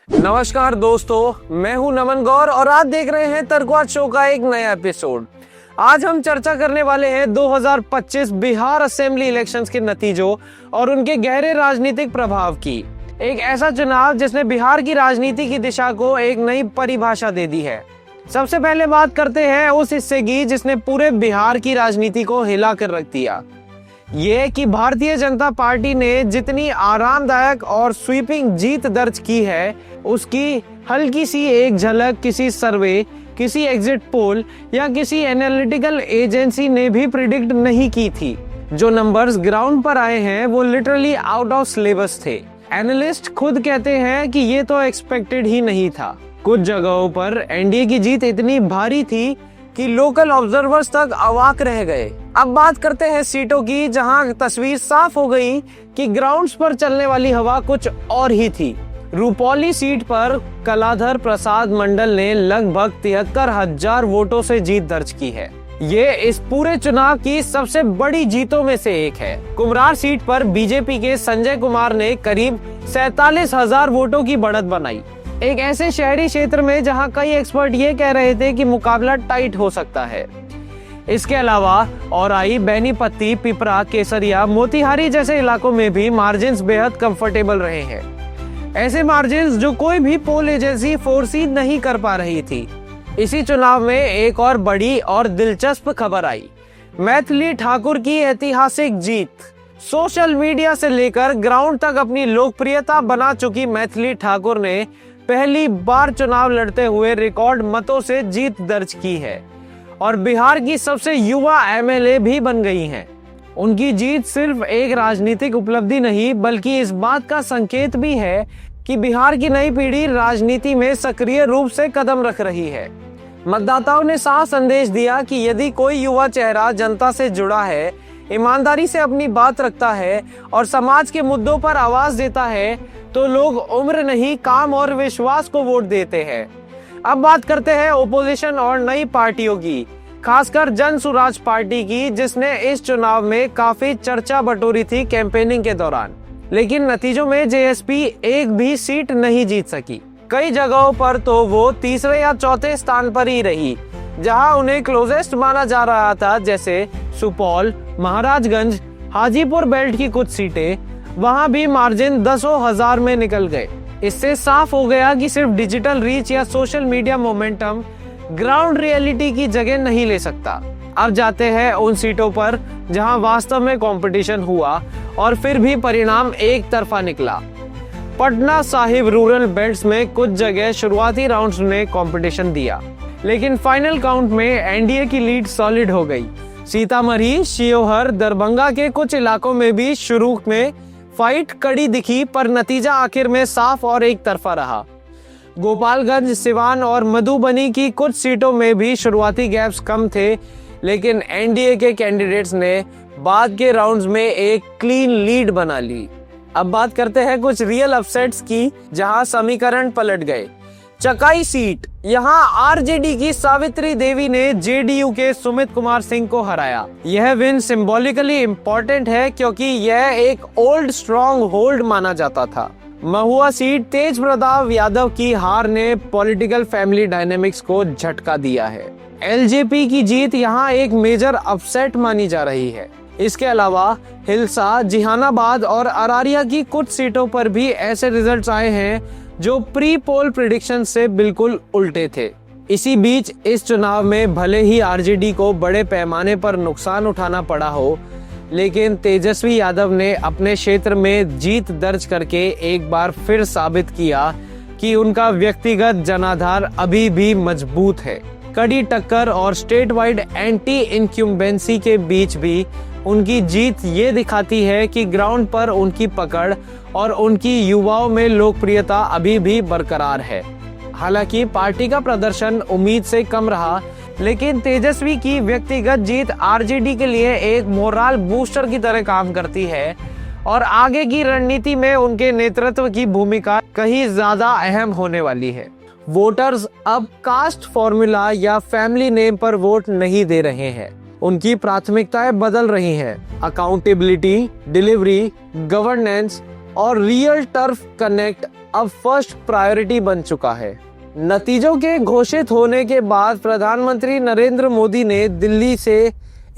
नमस्कार दोस्तों, मैं हूं नमन गौर और आप देख रहे हैं तर्कवाद शो का एक नया एपिसोड। आज हम चर्चा करने वाले हैं 2025 बिहार असेंबली इलेक्शंस के नतीजों और उनके गहरे राजनीतिक प्रभाव की। एक ऐसा चुनाव जिसने बिहार की राजनीति की दिशा को एक नई परिभाषा दे दी है। सबसे पहले बात करते हैं उस हिस्से की जिसने पूरे बिहार की राजनीति को हिला कर रख दिया। ये कि भारतीय जनता पार्टी ने जितनी आरामदायक और स्वीपिंग जीत दर्ज की है, उसकी हल्की सी एक झलक किसी सर्वे, किसी एग्जिट पोल या किसी एनालिटिकल एजेंसी ने भी प्रिडिक्ट नहीं की थी। जो नंबर्स ग्राउंड पर आए हैं वो लिटरली आउट ऑफ सिलेबस थे। एनालिस्ट खुद कहते हैं कि ये तो एक्सपेक्टेड ही नहीं था। कुछ जगहों पर एनडीए की जीत इतनी भारी थी कि लोकल ऑब्जर्वर्स तक अवाक रह गए। अब बात करते हैं सीटों की, जहां तस्वीर साफ हो गई कि ग्राउंड्स पर चलने वाली हवा कुछ और ही थी। रूपौली सीट पर कलाधर प्रसाद मंडल ने लगभग 73,000 वोटों से जीत दर्ज की है। ये इस पूरे चुनाव की सबसे बड़ी जीतों में से एक है। कुम्हरार सीट पर बीजेपी के संजय कुमार ने करीब 47,000 वोटों की बढ़त बनाई। एक ऐसे शहरी क्षेत्र में जहां कई एक्सपर्ट ये कह रहे थे कि मुकाबला टाइट हो सकता है। इसके अलावा औराई, बेनीपत्ती, पिपरा, केसरिया, मोतिहारी जैसे इलाकों में भी मार्जिन्स बेहद कंफर्टेबल रहे हैं। ऐसे मार्जिन्स जो कोई भी पोल एजेंसी फोरसी नहीं कर पा रही थी। इसी चुनाव में एक और बड़ी और दिलचस्प खबर आई, मैथिली ठाकुर की ऐतिहासिक जीत। सोशल मीडिया से लेकर ग्राउंड तक अपनी लोकप्रियता बना चुकी मैथिली ठाकुर ने पहली बार चुनाव लड़ते हुए रिकॉर्ड मतों से जीत दर्ज की है और बिहार की सबसे युवा एमएलए भी बन गई हैं। उनकी जीत सिर्फ एक राजनीतिक उपलब्धि नहीं, बल्कि इस बात का संकेत भी है कि बिहार की नई पीढ़ी राजनीति में सक्रिय रूप से कदम रख रही है। मतदाताओं ने साफ संदेश दिया कि यदि कोई युवा चेहरा जनता से जुड़ा है, ईमानदारी से अपनी बात रखता है और समाज के मुद्दों पर आवाज देता है, तो लोग उम्र नहीं, काम और विश्वास को वोट देते हैं। अब बात करते हैं ओपोजिशन और नई पार्टियों की, खासकर जन सुराज पार्टी की, जिसने इस चुनाव में काफी चर्चा बटोरी थी कैंपेनिंग के दौरान। लेकिन नतीजों में जेएसपी एक भी सीट नहीं जीत सकी। कई जगहों पर तो वो तीसरे या चौथे स्थान पर ही रही, जहां उन्हें क्लोजेस्ट माना जा रहा था, जैसे सुपौल, महाराजगंज, हाजीपुर बेल्ट की कुछ सीटें। वहां भी मार्जिन दसों हजार में निकल गए। इससे साफ हो गया कि सिर्फ डिजिटल रीच या social media momentum ground reality की जगह नहीं ले सकता। अब जाते हैं उन सीटों पर जहां वास्तव में कंपटीशन हुआ और फिर भी परिणाम एक तरफा निकला। पटना साहिब रूरल बेल्ट्स में कुछ जगह शुरुआती राउंड्स ने कंपटीशन दिया, लेकिन फाइनल काउंट में एनडीए की लीड सॉलिड हो गई। सीतामढ़ी, शिवहर, दरभंगा के कुछ इलाकों में भी शुरू में फाइट कड़ी दिखी, पर नतीजा आखिर में साफ और एक तरफा रहा। गोपालगंज, सिवान और मधुबनी की कुछ सीटों में भी शुरुआती गैप्स कम थे, लेकिन एनडीए के कैंडिडेट्स ने बाद के राउंड्स में एक क्लीन लीड बना ली। अब बात करते हैं कुछ रियल अपसेट्स की, जहां समीकरण पलट गए। चकाई सीट, यहाँ आरजेडी की सावित्री देवी ने जेडीयू के सुमित कुमार सिंह को हराया। यह विन सिंबॉलिकली इम्पोर्टेंट है क्योंकि यह एक ओल्ड स्ट्रॉन्ग होल्ड माना जाता था। महुआ सीट, तेज प्रताप यादव की हार ने पॉलिटिकल फैमिली डायनेमिक्स को झटका दिया है। एलजेपी की जीत यहाँ एक मेजर अपसेट मानी जा रही है। इसके अलावा हिल्सा, जहानाबाद और अरारिया की कुछ सीटों पर भी ऐसे रिजल्ट्स आए हैं जो प्री पोल प्रेडिक्शन से बिल्कुल उल्टे थे। इसी बीच इस चुनाव में भले ही आरजेडी को बड़े पैमाने पर नुकसान उठाना पड़ा हो, लेकिन तेजस्वी यादव ने अपने क्षेत्र में जीत दर्ज करके एक बार फिर साबित किया कि उनका व्यक्तिगत जनाधार अभी भी मजबूत है। कड़ी टक्कर और स्टेट वाइड एंटी इनक्यूम्बेंसी के बीच भी उनकी जीत ये दिखाती है कि ग्राउंड पर उनकी पकड़ और उनकी युवाओं में लोकप्रियता अभी भी बरकरार है। हालांकि पार्टी का प्रदर्शन उम्मीद से कम रहा, लेकिन तेजस्वी की व्यक्तिगत जीत आरजेडी के लिए एक मोरल बूस्टर की तरह काम करती है और आगे की रणनीति में उनके नेतृत्व की भूमिका कहीं ज्यादा अहम होने वाली है। वोटर्स अब कास्ट फॉर्मूला या फैमिली नेम पर वोट नहीं दे रहे हैं, उनकी प्राथमिकताएं बदल रही हैं। अकाउंटेबिलिटी, डिलीवरी, गवर्नेंस और रियल टर्फ कनेक्ट अब फर्स्ट प्रायोरिटी बन चुका है। नतीजों के घोषित होने के बाद प्रधानमंत्री नरेंद्र मोदी ने दिल्ली से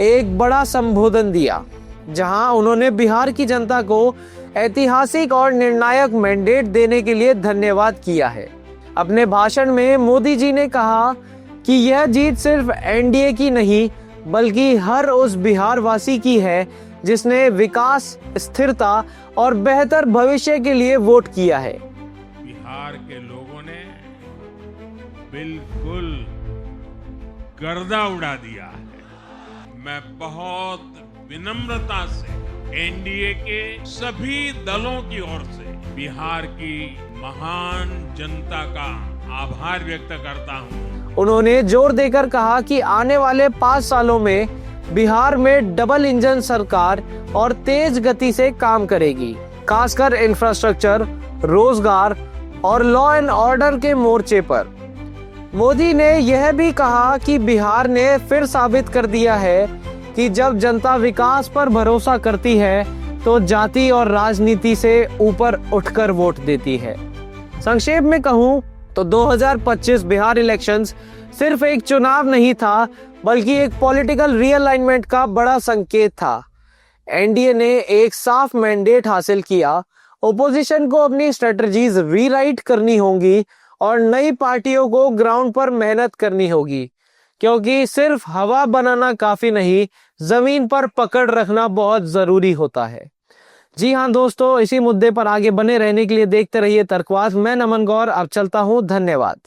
एक बड़ा संबोधन दिया, जहां उन्होंने बिहार की जनता को ऐतिहासिक और निर्णायक मैंडेट देने के लिए धन्यवाद किया है। अपने भाषण में मोदी जी ने कहा कि यह जीत सिर्फ एनडीए की नहीं, बल्कि हर उस बिहार वासी की है जिसने विकास, स्थिरता और बेहतर भविष्य के लिए वोट किया है। बिहार के लोगों ने बिल्कुल गर्दा उड़ा दिया है। मैं बहुत विनम्रता से एनडीए के सभी दलों की ओर से बिहार की महान जनता का आभार व्यक्त करता हूं। उन्होंने जोर देकर कहा कि आने वाले 5 सालों में बिहार में डबल इंजन सरकार और तेज गति से काम करेगी, खासकर इंफ्रास्ट्रक्चर, रोजगार और लॉ एंड ऑर्डर के मोर्चे पर। मोदी ने यह भी कहा कि बिहार ने फिर साबित कर दिया है कि जब जनता विकास पर भरोसा करती है तो जाति और राजनीति से ऊपर उठकर वोट देती है। संक्षेप में कहूं तो 2025 बिहार इलेक्शंस सिर्फ एक चुनाव नहीं था, बल्कि एक पॉलिटिकल रीअलाइनमेंट का बड़ा संकेत था। एनडीए ने एक साफ मैंडेट हासिल किया, ओपोजिशन को अपनी स्ट्रेटजीज रीराइट करनी होंगी और नई पार्टियों को ग्राउंड पर मेहनत करनी होगी, क्योंकि सिर्फ हवा बनाना काफी नहीं, जमीन पर पकड़ रखना बहुत जरूरी होता है। जी हाँ दोस्तों, इसी मुद्दे पर आगे बने रहने के लिए देखते रहिए तर्कवाद। मैं नमन गौर अब चलता हूँ। धन्यवाद।